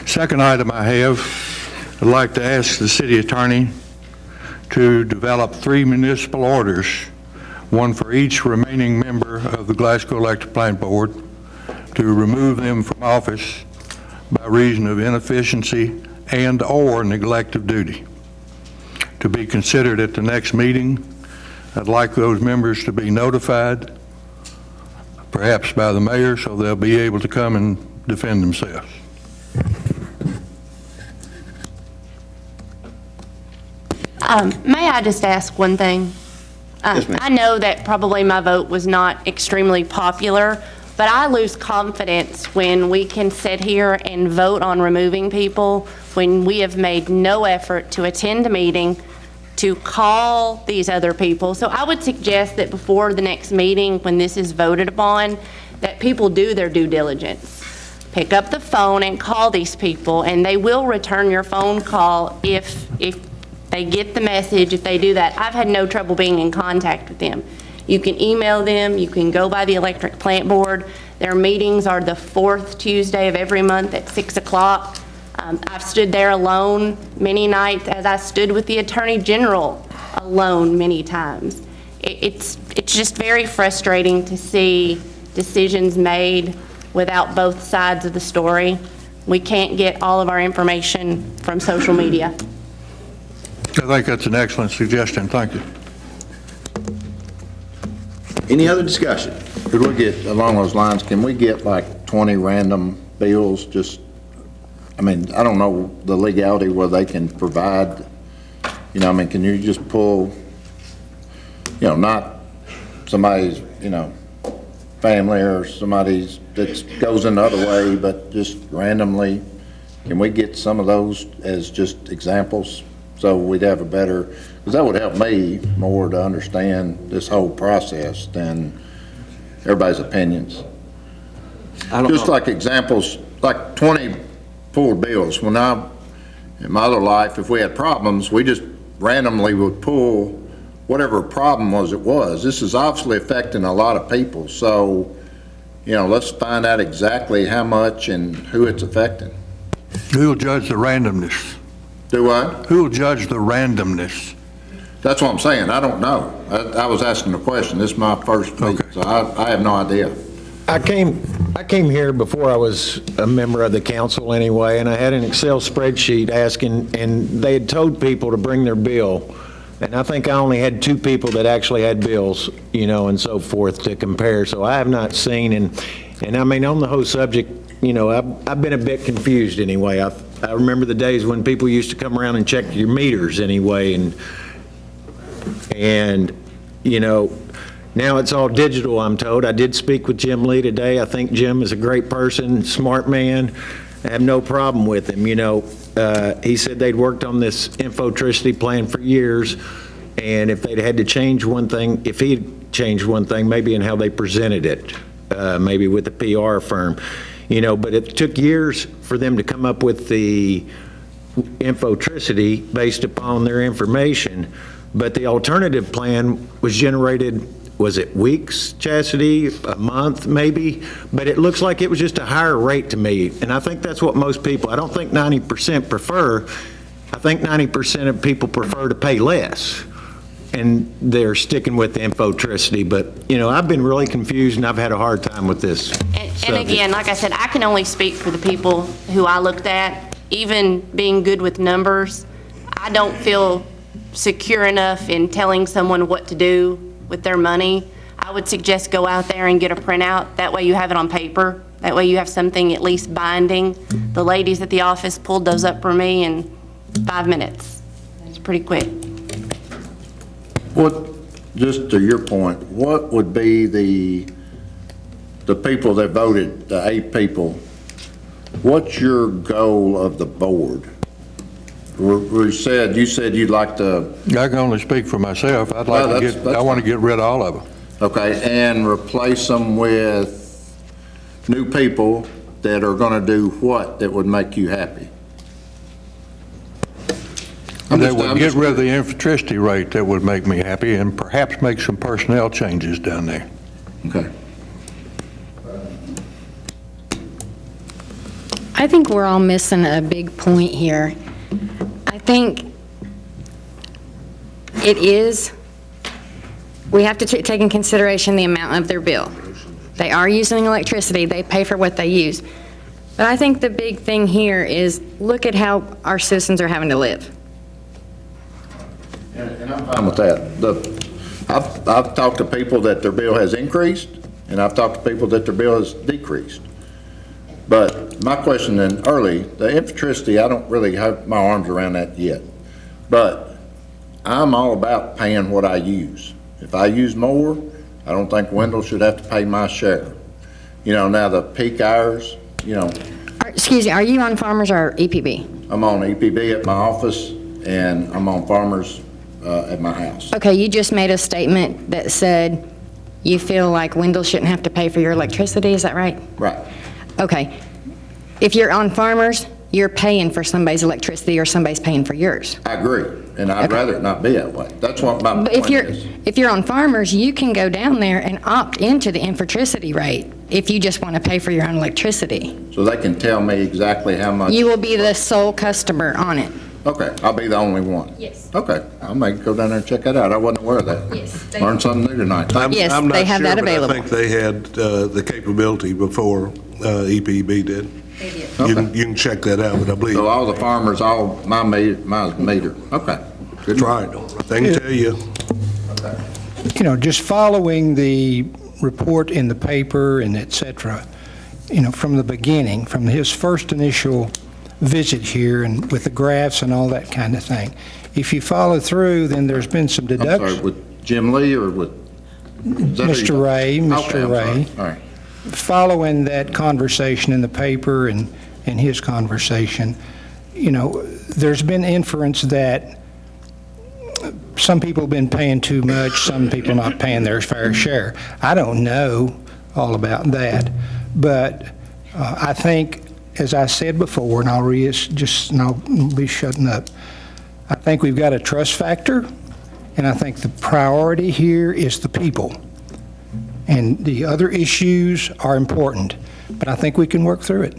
Second item I have, I'd like to ask the city attorney to develop 3 municipal orders, one for each remaining member of the Glasgow Electric Plant Board, to remove them from office by reason of inefficiency and/or neglect of duty. To be considered at the next meeting, I'd like those members to be notified, perhaps by the mayor, so they'll be able to come and defend themselves. May I just ask one thing? Yes, ma'am. I know that probably my vote was not extremely popular, but I lose confidence when we can sit here and vote on removing people when we have made no effort to attend a meeting, to call these other people. So I would suggest that before the next meeting, when this is voted upon, that people do their due diligence. Pick up the phone and call these people, and they will return your phone call if they get the message, if they do that. I've had no trouble being in contact with them. You can email them, you can go by the electric plant board. Their meetings are the 4th Tuesday of every month at 6 o'clock. I've stood there alone many nights, as I stood with the Attorney General alone many times. It's just very frustrating to see decisions made without both sides of the story. We can't get all of our information from social media. I think that's an excellent suggestion. Thank you. Any other discussion? Could we get, along those lines, can we get like 20 random bills? Just, I mean, I don't know the legality where they can provide, you know, I mean, can you just pull, you know, not somebody's, you know, family or somebody's that goes another way, but just randomly, can we get some of those as just examples? So we'd have a better, because that would help me more to understand this whole process than everybody's opinions. Just like examples, like 20 pool bills. When in my other life, if we had problems, we just randomly would pull whatever problem was it was. This is obviously affecting a lot of people. So, you know, let's find out exactly how much and who it's affecting. Who will judge the randomness? Do what? Who will judge the randomness? That's what I'm saying. I don't know. I was asking the question. This is my first meeting, Okay. so I have no idea. I came here before I was a member of the council anyway, and I had an Excel spreadsheet asking, and they had told people to bring their bill. And I think I only had 2 people that actually had bills, you know, and so forth to compare. So I have not seen, and I mean, on the whole subject, you know, I've been a bit confused anyway. I remember the days when people used to come around and check your meters anyway, and you know, now it's all digital, I'm told. I did speak with Jim Lee today. I think Jim is a great person, smart man. I have no problem with him, you know. He said they'd worked on this Infotricity plan for years, and if they'd had to change one thing, if he'd changed one thing, maybe in how they presented it, maybe with the PR firm, you know, but it took years for them to come up with the Infotricity based upon their information. But the alternative plan was generated, was it weeks, Chastity, a month maybe? But it looks like it was just a higher rate to me. And I think that's what most people, I don't think 90% prefer. I think 90% of people prefer to pay less. And they're sticking with the Infotricity. But, you know, I've been really confused and I've had a hard time with this. And again, like I said, I can only speak for the people who I looked at. Even being good with numbers, I don't feel secure enough in telling someone what to do with their money. I would suggest go out there and get a printout. That way you have it on paper. That way you have something at least binding. The ladies at the office pulled those up for me in 5 minutes. It's pretty quick. What, just to your point, what would be the people that voted, the 8 people, what's your goal of the board? You said you'd like to, I can only speak for myself. I'd like No, to that's I want to fine. get rid of all of them. okay, and replace them with new people that are going to do what that would make you happy? That would get rid of the Infotricity rate. That would make me happy, and perhaps make some personnel changes down there. Okay. I I think we're all missing a big point here. I think we have to take in consideration the amount of their bill. They are using electricity, they pay for what they use. But I think the big thing here is look at how our citizens are having to live. And I'm fine with that. I've talked to people that their bill has increased, and I've talked to people that their bill has decreased. But my question then early, the electricity, I don't really have my arms around that yet. But I'm all about paying what I use. If I use more, I don't think Wendell should have to pay my share. Now the peak hours, Excuse me, are you on Farmers or EPB? I'm on EPB at my office, and I'm on Farmers at my house. Okay, you just made a statement that said you feel like Wendell shouldn't have to pay for your electricity, is that right? Right. Okay. If you're on Farmers, you're paying for somebody's electricity or somebody's paying for yours. I agree, and I'd rather it not be that way. That's what my But point is. if you're on Farmers, you can go down there and opt into the electricity rate if you just want to pay for your own electricity. So they can tell me exactly how much. You will be the sole customer on it. Okay, I'll be the only one. Yes. Okay, I may go down there and check that out. I wasn't aware of that. Yes. Learned something new tonight. Thank you. Yes, I'm not they have sure, that but available. I think they had the capability before EPB did. You can check that out, but I believe, So all the farmers, all my meter. Okay. that's right. They can tell you. Just following the report in the paper and et cetera, from the beginning, from his first initial visit here and with the graphs and all that kind of thing. If you follow through, then there's been some I'm sorry, deductions. with Jim Lee or with? is that who you- Mr. Ray, Okay, Mr. I'm sorry. Ray. All right. Following that conversation in the paper and his conversation, there's been inference that some people have been paying too much, some people not paying their fair share. I don't know all about that, but I think, as I said before, and I'll be shutting up, I think we've got a trust factor, and I think the priority here is the people. And the other issues are important, but I think we can work through it.